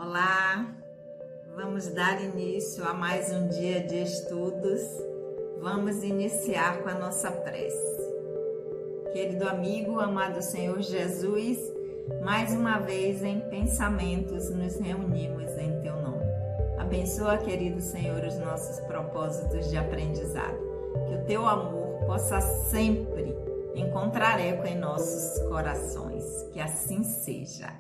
Olá, vamos dar início a mais um dia de estudos. Vamos iniciar com a nossa prece. Querido amigo, amado Senhor Jesus, mais uma vez em pensamentos nos reunimos em Teu nome. Abençoa, querido Senhor, os nossos propósitos de aprendizado. Que o Teu amor possa sempre encontrar eco em nossos corações. Que assim seja.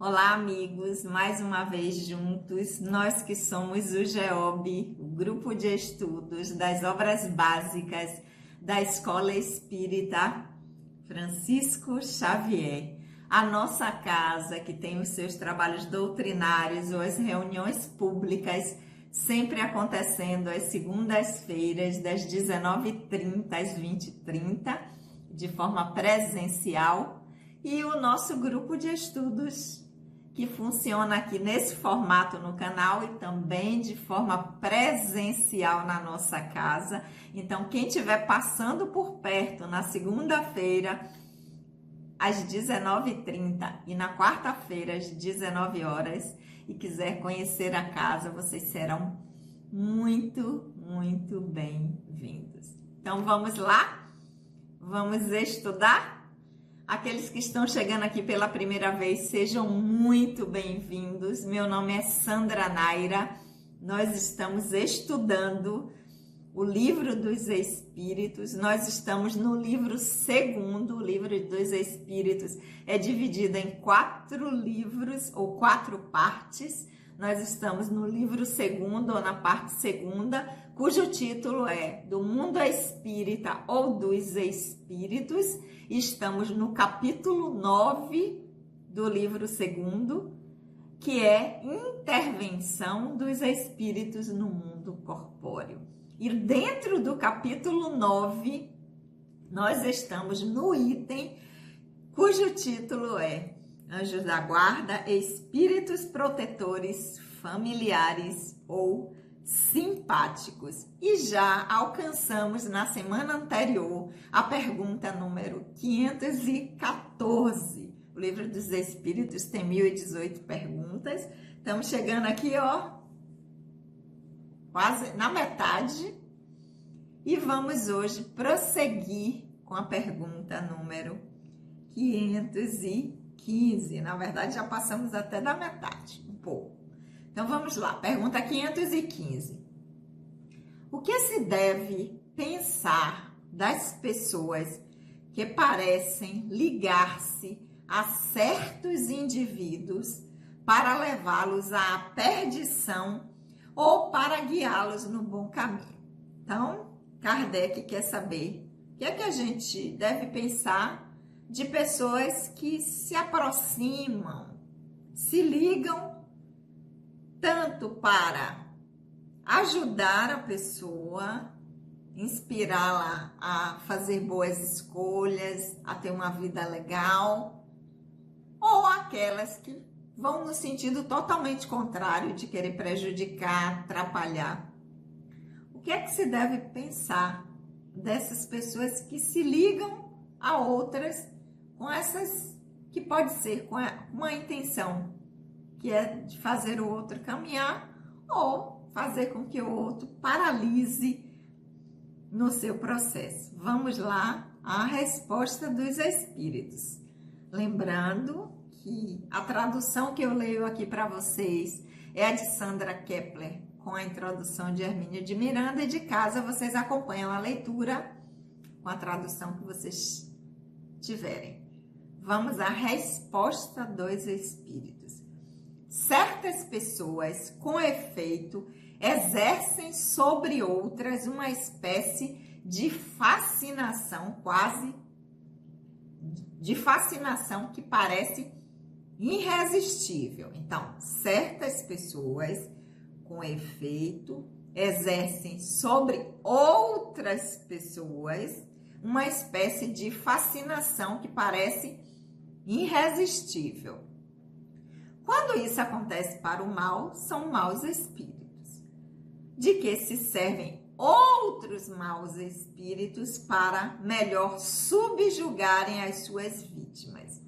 Olá, amigos, mais uma vez juntos, nós que somos o GEOB, o Grupo de Estudos das Obras Básicas da Escola Espírita Francisco Xavier, a nossa casa que tem os seus trabalhos doutrinários ou as reuniões públicas sempre acontecendo às segundas-feiras, das 19h30 às 20h30, de forma presencial, e o nosso grupo de estudos que funciona aqui nesse formato no canal e também de forma presencial na nossa casa. Então, quem estiver passando por perto na segunda-feira, às 19h30 e na quarta-feira, às 19 horas, e quiser conhecer a casa, vocês serão muito, muito bem-vindos. Então, vamos lá? Vamos estudar? Aqueles que estão chegando aqui pela primeira vez, sejam muito bem-vindos. Meu nome é Sandra Naira. Nós estamos estudando o Livro dos Espíritos. Nós estamos no livro segundo. O Livro dos Espíritos é dividido em 4 livros ou 4 partes. Nós estamos no livro segundo ou na parte segunda, cujo título é Do Mundo Espírita ou dos Espíritos. Estamos no capítulo 9 do livro segundo, que é Intervenção dos Espíritos no Mundo Corpóreo. E dentro do capítulo 9, nós estamos no item cujo título é Anjos da Guarda, Espíritos Protetores Familiares ou Simpáticos. E já alcançamos na semana anterior a pergunta número 514. O Livro dos Espíritos tem 1018 perguntas. Estamos chegando aqui, quase na metade. E vamos hoje prosseguir com a pergunta número 515. Na verdade, já passamos até da metade, um pouco. Então, vamos lá. Pergunta 515. O que se deve pensar das pessoas que parecem ligar-se a certos indivíduos para levá-los à perdição ou para guiá-los no bom caminho? Então, Kardec quer saber o que é que a gente deve pensar de pessoas que se aproximam, se ligam tanto para ajudar a pessoa, inspirá-la a fazer boas escolhas, a ter uma vida legal, ou aquelas que vão no sentido totalmente contrário de querer prejudicar, atrapalhar. O que é que se deve pensar dessas pessoas que se ligam a outras com essas que pode ser com uma intenção que é de fazer o outro caminhar ou fazer com que o outro paralise no seu processo? Vamos lá à resposta dos espíritos. Lembrando que a tradução que eu leio aqui para vocês é a de Sandra Kepler, com a introdução de Hermínio de Miranda, e de casa vocês acompanham a leitura com a tradução que vocês tiverem. Vamos à resposta dos espíritos. Certas pessoas, com efeito, exercem sobre outras uma espécie de fascinação, quase de fascinação que parece irresistível. Então, certas pessoas, com efeito, exercem sobre outras pessoas uma espécie de fascinação que parece irresistível. Quando isso acontece para o mal, são maus espíritos, de que se servem outros maus espíritos para melhor subjugarem as suas vítimas.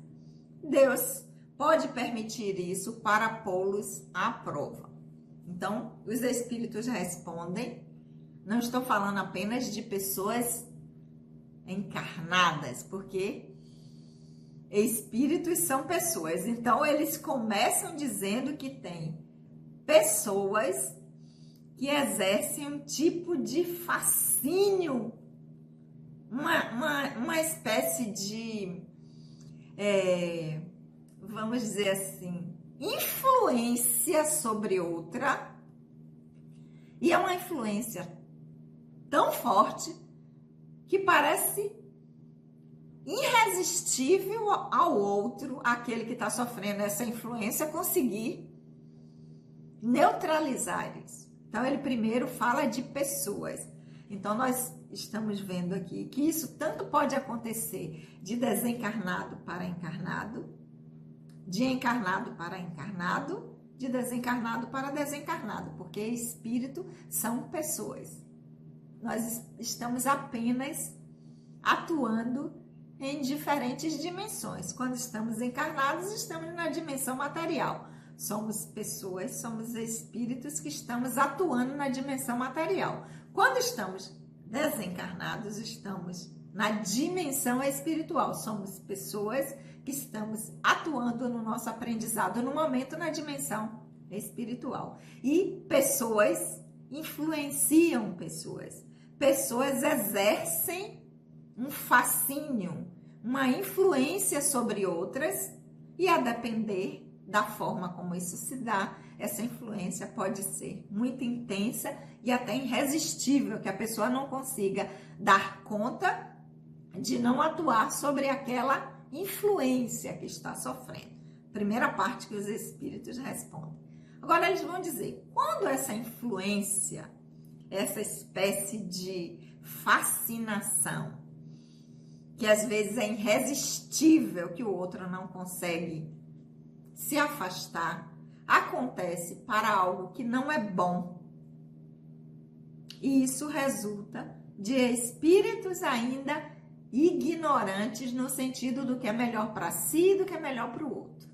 Deus pode permitir isso para pô-los à prova. Então, os espíritos respondem. Não estou falando apenas de pessoas encarnadas, porque espíritos são pessoas. Então, eles começam dizendo que tem pessoas que exercem um tipo de fascínio, uma espécie de, vamos dizer assim, influência sobre outra, e é uma influência tão forte que parece irresistível ao outro, aquele que está sofrendo essa influência, conseguir neutralizar isso. Então, ele primeiro fala de pessoas. Então, nós estamos vendo aqui que isso tanto pode acontecer de desencarnado para encarnado, de encarnado para encarnado, de desencarnado para desencarnado, porque espírito são pessoas. Nós estamos apenas atuando em diferentes dimensões. Quando estamos encarnados, estamos na dimensão material. Somos pessoas, somos espíritos que estamos atuando na dimensão material. Quando estamos desencarnados, estamos na dimensão espiritual. Somos pessoas que estamos atuando no nosso aprendizado no momento na dimensão espiritual. E pessoas influenciam pessoas. Pessoas exercem um fascínio, uma influência sobre outras, e a depender da forma como isso se dá, essa influência pode ser muito intensa e até irresistível, que a pessoa não consiga dar conta de não atuar sobre aquela influência que está sofrendo. Primeira parte que os espíritos respondem. Agora eles vão dizer, quando essa influência, essa espécie de fascinação, que às vezes é irresistível, que o outro não consegue se afastar, acontece para algo que não é bom. E isso resulta de espíritos ainda ignorantes no sentido do que é melhor para si e do que é melhor para o outro.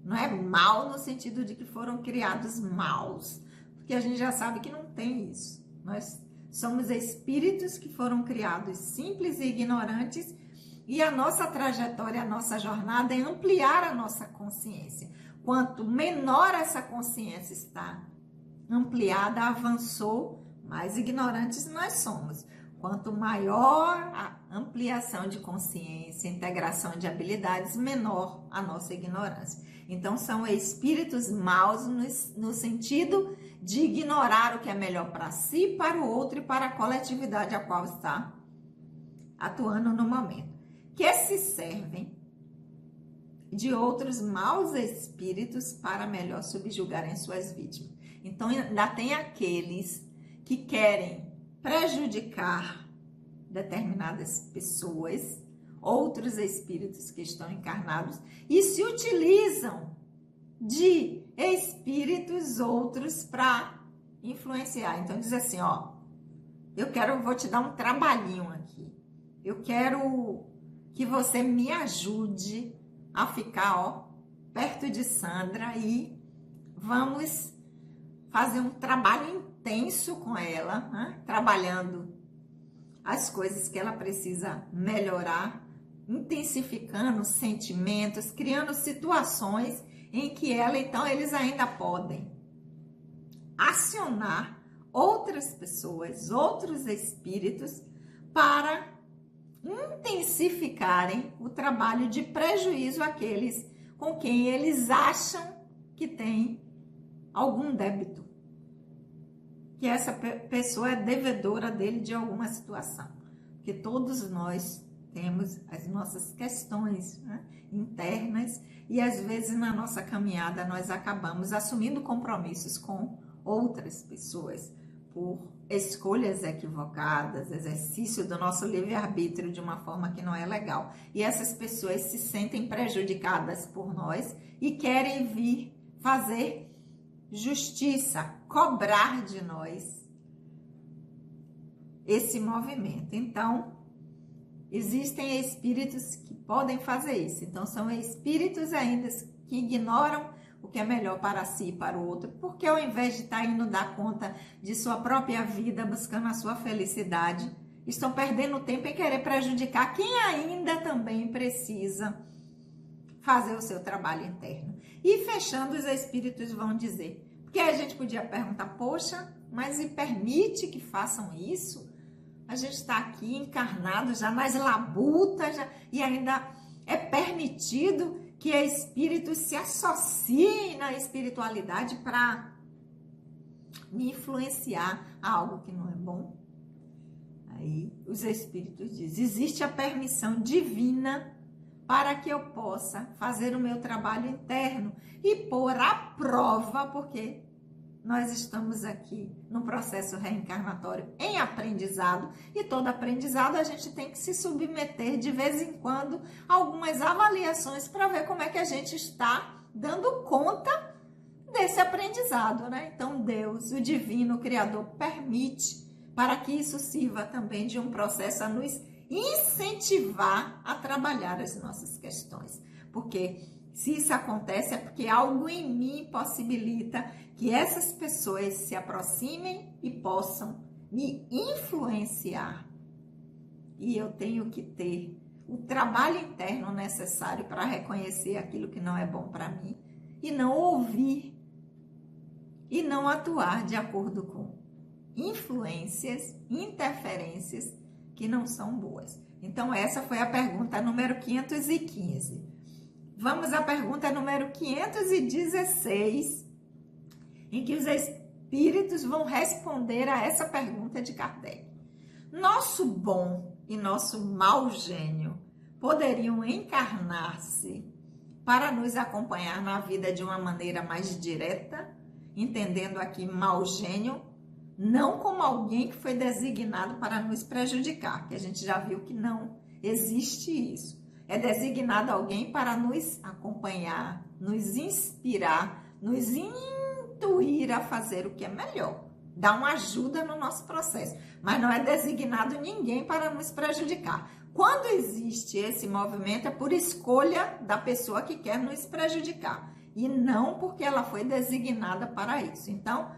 Não é mal no sentido de que foram criados maus, porque a gente já sabe que não tem isso. Nós somos espíritos que foram criados simples e ignorantes, e a nossa trajetória, a nossa jornada é ampliar a nossa consciência. Quanto menor essa consciência está ampliada, avançou, mais ignorantes nós somos. Quanto maior a ampliação de consciência, integração de habilidades, menor a nossa ignorância. Então, são espíritos maus no sentido de ignorar o que é melhor para si, para o outro e para a coletividade a qual está atuando no momento. Que se servem de outros maus espíritos para melhor subjugarem suas vítimas. Então, ainda tem aqueles que querem prejudicar determinadas pessoas, outros espíritos que estão encarnados, e se utilizam de espíritos outros para influenciar. Então, diz assim, ó, vou te dar um trabalhinho aqui. Eu quero que você me ajude a ficar, ó, perto de Sandra e vamos fazer um trabalho intenso com ela, né? Trabalhando as coisas que ela precisa melhorar, intensificando sentimentos, criando situações em que eles ainda podem acionar outras pessoas, outros espíritos para intensificarem o trabalho de prejuízo àqueles com quem eles acham que tem algum débito, que essa pessoa é devedora dele de alguma situação, porque todos nós temos as nossas questões, né, internas, e às vezes na nossa caminhada nós acabamos assumindo compromissos com outras pessoas por escolhas equivocadas, exercício do nosso livre-arbítrio de uma forma que não é legal. E essas pessoas se sentem prejudicadas por nós e querem vir fazer justiça, cobrar de nós esse movimento. Então, existem espíritos que podem fazer isso. Então, são espíritos ainda que ignoram o que é melhor para si e para o outro, porque ao invés de estar indo dar conta de sua própria vida, buscando a sua felicidade, estão perdendo tempo em querer prejudicar quem ainda também precisa fazer o seu trabalho interno. E fechando, os espíritos vão dizer, porque a gente podia perguntar, poxa, mas me permite que façam isso? A gente está aqui encarnado já nas labutas e ainda é permitido que espíritos se associem na espiritualidade para me influenciar a algo que não é bom? Aí os espíritos dizem, existe a permissão divina para que eu possa fazer o meu trabalho interno e pôr à prova, porque nós estamos aqui no processo reencarnatório em aprendizado, e todo aprendizado a gente tem que se submeter de vez em quando a algumas avaliações para ver como é que a gente está dando conta desse aprendizado, né? Então Deus, o divino Criador, permite para que isso sirva também de um processo a nos incentivar a trabalhar as nossas questões, porque se isso acontece é porque algo em mim possibilita que essas pessoas se aproximem e possam me influenciar. E eu tenho que ter o trabalho interno necessário para reconhecer aquilo que não é bom para mim e não ouvir e não atuar de acordo com influências, interferências que não são boas. Então essa foi a pergunta número 515. Vamos à pergunta número 516, em que os espíritos vão responder a essa pergunta de Kardec. Nosso bom e nosso mau gênio poderiam encarnar-se para nos acompanhar na vida de uma maneira mais direta, entendendo aqui mau gênio não como alguém que foi designado para nos prejudicar, que a gente já viu que não existe isso. É designado alguém para nos acompanhar, nos inspirar, nos intuir a fazer o que é melhor, dar uma ajuda no nosso processo, mas não é designado ninguém para nos prejudicar. Quando existe esse movimento é por escolha da pessoa que quer nos prejudicar e não porque ela foi designada para isso. Então,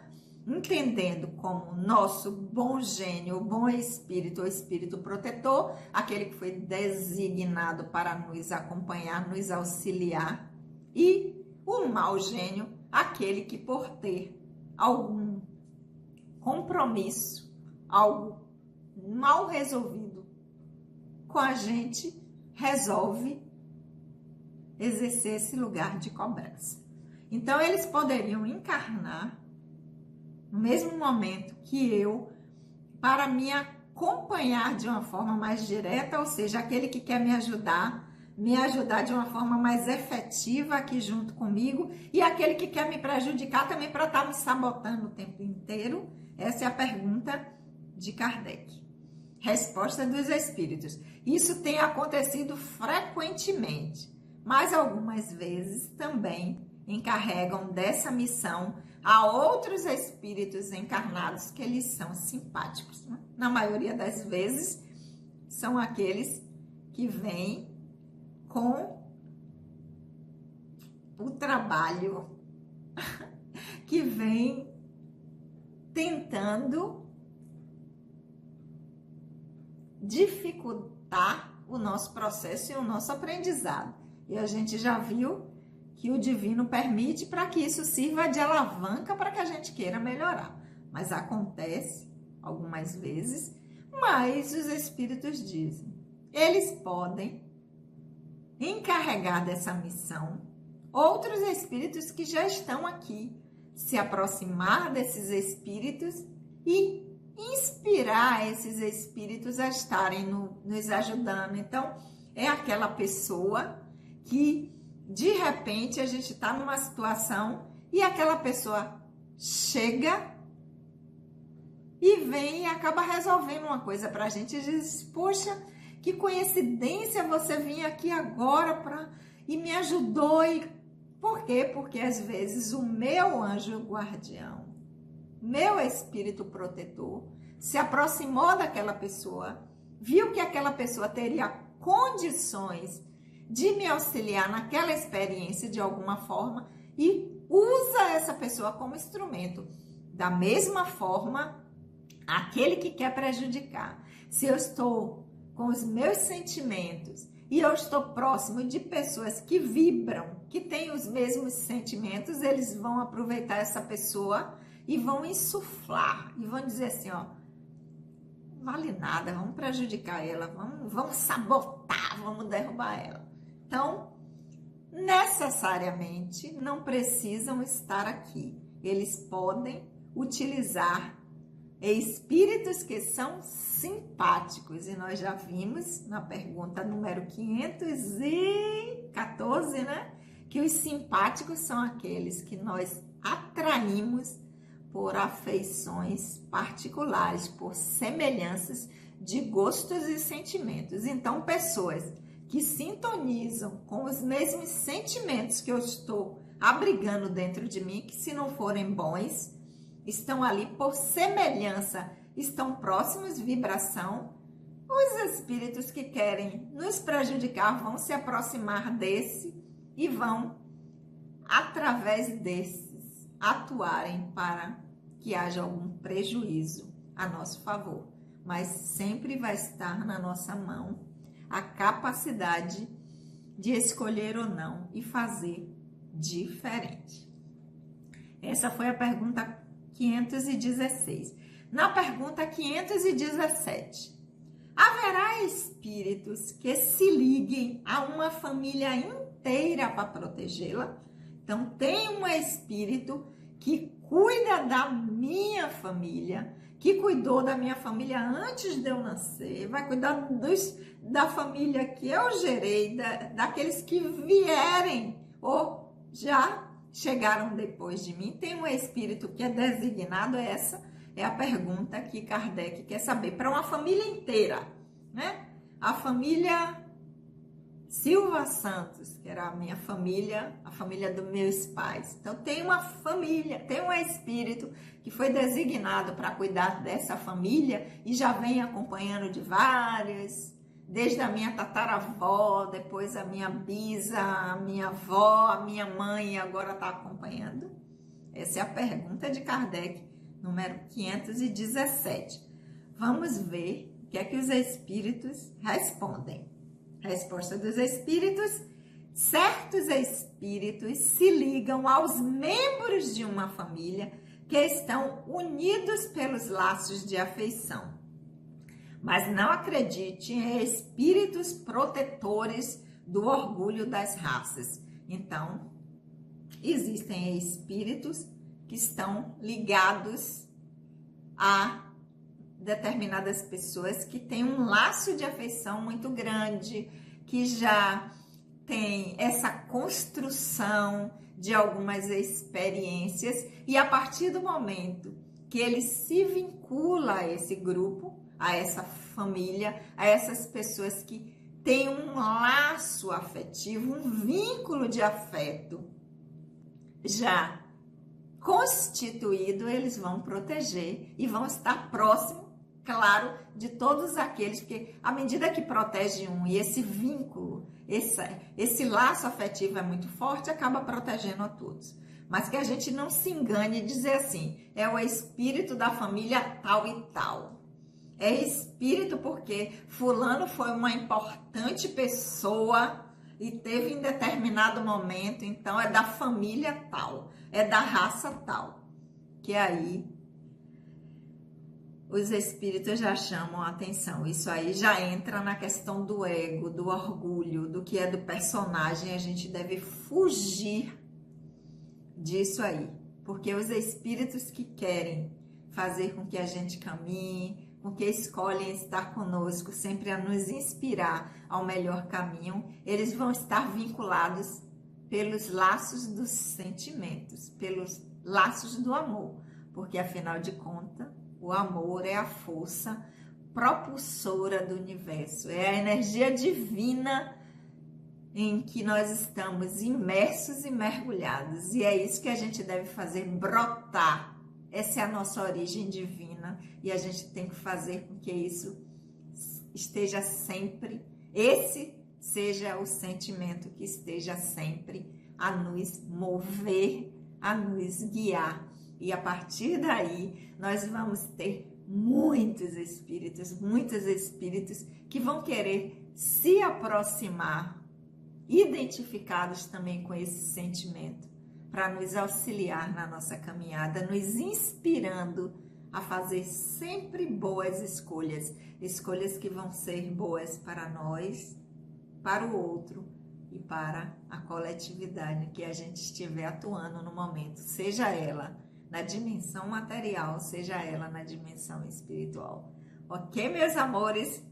entendendo como nosso bom gênio, o bom espírito, o espírito protetor, aquele que foi designado para nos acompanhar, nos auxiliar, e o mau gênio, aquele que por ter algum compromisso, algo mal resolvido com a gente, resolve exercer esse lugar de cobrança. Então, eles poderiam encarnar no mesmo momento que eu, para me acompanhar de uma forma mais direta, ou seja, aquele que quer me ajudar de uma forma mais efetiva aqui junto comigo, e aquele que quer me prejudicar também para estar me sabotando o tempo inteiro. Essa é a pergunta de Kardec. Resposta dos espíritos. Isso tem acontecido frequentemente, mas algumas vezes também encarregam dessa missão a outros espíritos encarnados que eles são simpáticos, né? Na maioria das vezes, são aqueles que vêm com o trabalho, que vêm tentando dificultar o nosso processo e o nosso aprendizado. E a gente já viu que o divino permite para que isso sirva de alavanca para que a gente queira melhorar. Mas acontece algumas vezes, mas os espíritos dizem, eles podem encarregar dessa missão outros espíritos que já estão aqui, se aproximar desses espíritos e inspirar esses espíritos a estarem nos ajudando. Então, é aquela pessoa que de repente a gente está numa situação e aquela pessoa chega e vem e acaba resolvendo uma coisa para a gente e diz, poxa, que coincidência você vir aqui agora e me ajudou. E por quê? Porque às vezes o meu anjo guardião, meu espírito protetor, se aproximou daquela pessoa, viu que aquela pessoa teria condições de me auxiliar naquela experiência de alguma forma e usa essa pessoa como instrumento. Da mesma forma, aquele que quer prejudicar. Se eu estou com os meus sentimentos e eu estou próximo de pessoas que vibram, que têm os mesmos sentimentos, eles vão aproveitar essa pessoa e vão insuflar, e vão dizer assim, ó, não vale nada, vamos prejudicar ela, vamos sabotar, vamos derrubar ela. Então, necessariamente, não precisam estar aqui. Eles podem utilizar espíritos que são simpáticos, e nós já vimos na pergunta número 514, né? Que os simpáticos são aqueles que nós atraímos por afeições particulares, por semelhanças de gostos e sentimentos. Então, pessoas que sintonizam com os mesmos sentimentos que eu estou abrigando dentro de mim, que se não forem bons, estão ali por semelhança, estão próximos, vibração. Os espíritos que querem nos prejudicar vão se aproximar desse e vão, através desses, atuarem para que haja algum prejuízo a nosso favor. Mas sempre vai estar na nossa mão a capacidade de escolher ou não e fazer diferente. Essa foi a pergunta 516. Na pergunta 517, haverá espíritos que se liguem a uma família inteira para protegê-la? Então, tem um espírito que cuida da minha família, que cuidou da minha família antes de eu nascer, vai cuidar da família que eu gerei, daqueles que vierem ou já chegaram depois de mim. Tem um espírito que é designado, essa é a pergunta que Kardec quer saber, para uma família inteira, né? A família Silva Santos, que era a minha família, a família dos meus pais. Então, tem uma família, tem um espírito que foi designado para cuidar dessa família e já vem acompanhando de várias, desde a minha tataravó, depois a minha bisa, a minha avó, a minha mãe, e agora está acompanhando. Essa é a pergunta de Kardec, número 517. Vamos ver o que é que os espíritos respondem. Resposta dos espíritos: certos espíritos se ligam aos membros de uma família que estão unidos pelos laços de afeição. Mas não acredite em espíritos protetores do orgulho das raças. Então, existem espíritos que estão ligados a determinadas pessoas que têm um laço de afeição muito grande, que já tem essa construção de algumas experiências, e a partir do momento que ele se vincula a esse grupo, a essa família, a essas pessoas que têm um laço afetivo, um vínculo de afeto já constituído, eles vão proteger e vão estar próximos, claro, de todos aqueles, porque à medida que protege um e esse vínculo, esse laço afetivo é muito forte, acaba protegendo a todos. Mas que a gente não se engane e dizer assim, é o espírito da família tal e tal. É espírito porque fulano foi uma importante pessoa e teve em determinado momento, então é da família tal, é da raça tal. Que aí os espíritos já chamam a atenção. Isso aí já entra na questão do ego, do orgulho, do que é do personagem. A gente deve fugir disso aí, porque os espíritos que querem fazer com que a gente caminhe, com que escolhem estar conosco, sempre a nos inspirar ao melhor caminho, eles vão estar vinculados pelos laços dos sentimentos, pelos laços do amor, porque afinal de contas, o amor é a força propulsora do universo, é a energia divina em que nós estamos imersos e mergulhados, e é isso que a gente deve fazer, brotar. Essa é a nossa origem divina e a gente tem que fazer com que isso esteja sempre, esse seja o sentimento que esteja sempre a nos mover, a nos guiar. E a partir daí, nós vamos ter muitos espíritos que vão querer se aproximar, identificados também com esse sentimento, para nos auxiliar na nossa caminhada, nos inspirando a fazer sempre boas escolhas, escolhas que vão ser boas para nós, para o outro e para a coletividade que a gente estiver atuando no momento, seja ela na dimensão material, seja ela na dimensão espiritual. Ok, meus amores?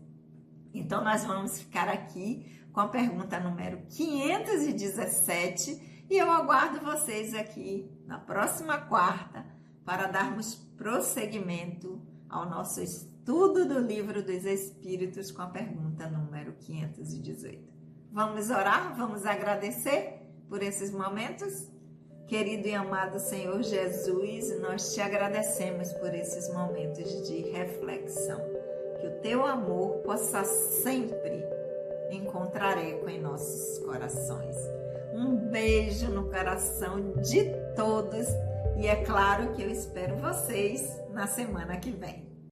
Então, nós vamos ficar aqui com a pergunta número 517 e eu aguardo vocês aqui na próxima quarta para darmos prosseguimento ao nosso estudo do Livro dos Espíritos com a pergunta número 518. Vamos orar? Vamos agradecer por esses momentos? Querido e amado Senhor Jesus, nós te agradecemos por esses momentos de reflexão. Que o teu amor possa sempre encontrar eco em nossos corações. Um beijo no coração de todos e é claro que eu espero vocês na semana que vem.